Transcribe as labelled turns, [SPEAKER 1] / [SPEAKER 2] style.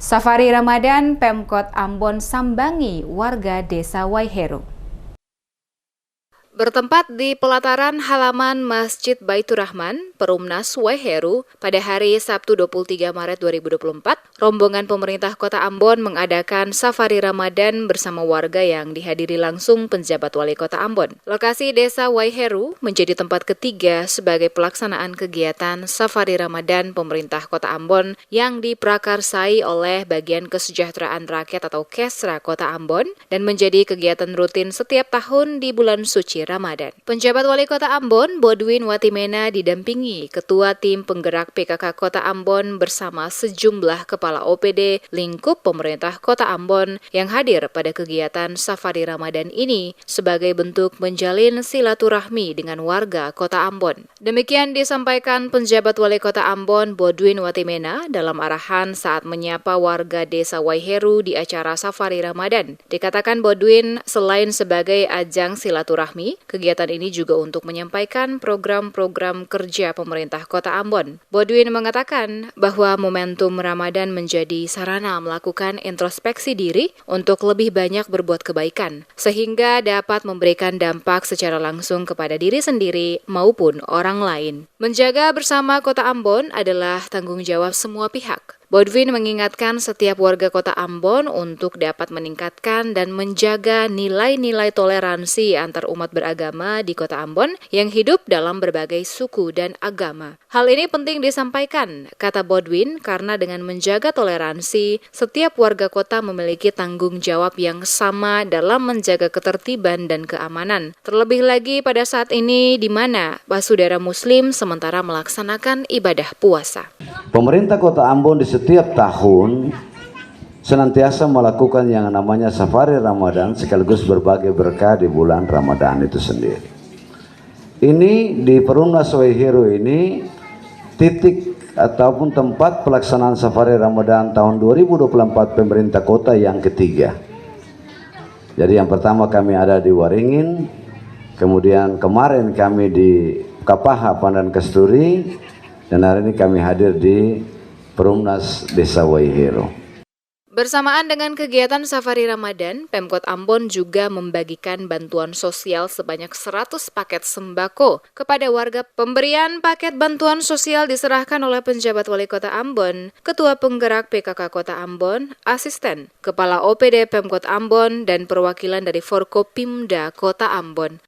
[SPEAKER 1] Safari Ramadan Pemkot Ambon sambangi warga Desa Waiheru. Bertempat di pelataran halaman Masjid Baitur Rahman, Perumnas Waiheru, pada hari Sabtu 23 Maret 2024, rombongan pemerintah Kota Ambon mengadakan Safari Ramadan bersama warga yang dihadiri langsung penjabat Wali Kota Ambon. Lokasi Desa Waiheru menjadi tempat ketiga sebagai pelaksanaan kegiatan Safari Ramadan pemerintah Kota Ambon yang diprakarsai oleh Bagian Kesejahteraan Rakyat atau Kesra Kota Ambon dan menjadi kegiatan rutin setiap tahun di bulan suci Ramadan. Penjabat Wali Kota Ambon, Bodwin Watimena, didampingi Ketua Tim Penggerak PKK Kota Ambon bersama sejumlah Kepala OPD lingkup pemerintah Kota Ambon yang hadir pada kegiatan Safari Ramadan ini sebagai bentuk menjalin silaturahmi dengan warga Kota Ambon. Demikian disampaikan penjabat Wali Kota Ambon, Bodwin Watimena, dalam arahan saat menyapa warga Desa Waiheru di acara Safari Ramadan. Dikatakan Bodwin, selain sebagai ajang silaturahmi, kegiatan ini juga untuk menyampaikan program-program kerja pemerintah Kota Ambon. Bodwin mengatakan bahwa momentum Ramadan menjadi sarana melakukan introspeksi diri untuk lebih banyak berbuat kebaikan, sehingga dapat memberikan dampak secara langsung kepada diri sendiri maupun orang lain. Menjaga bersama Kota Ambon adalah tanggung jawab semua pihak. Bodwin mengingatkan setiap warga Kota Ambon untuk dapat meningkatkan dan menjaga nilai-nilai toleransi antar umat beragama di Kota Ambon yang hidup dalam berbagai suku dan agama. Hal ini penting disampaikan, kata Bodwin, karena dengan menjaga toleransi, setiap warga kota memiliki tanggung jawab yang sama dalam menjaga ketertiban dan keamanan. Terlebih lagi pada saat ini di mana saudara Muslim sementara melaksanakan ibadah puasa.
[SPEAKER 2] Pemerintah Kota Ambon di setiap tahun senantiasa melakukan yang namanya Safari Ramadan sekaligus berbagai berkah di bulan Ramadan itu sendiri. Ini di Perumnas Waiheru ini titik ataupun tempat pelaksanaan Safari Ramadan tahun 2024 pemerintah kota yang ketiga. Jadi yang pertama kami ada di Waringin, kemudian kemarin kami di Kapaha Pandan Kasturi, dan hari ini kami hadir di Perumnas Desa Waiheru.
[SPEAKER 1] Bersamaan dengan kegiatan Safari Ramadan, Pemkot Ambon juga membagikan bantuan sosial sebanyak 100 paket sembako kepada warga. Pemberian paket bantuan sosial diserahkan oleh penjabat Wali Kota Ambon, Ketua Penggerak PKK Kota Ambon, Asisten Kepala OPD Pemkot Ambon, dan perwakilan dari Forkopimda Kota Ambon.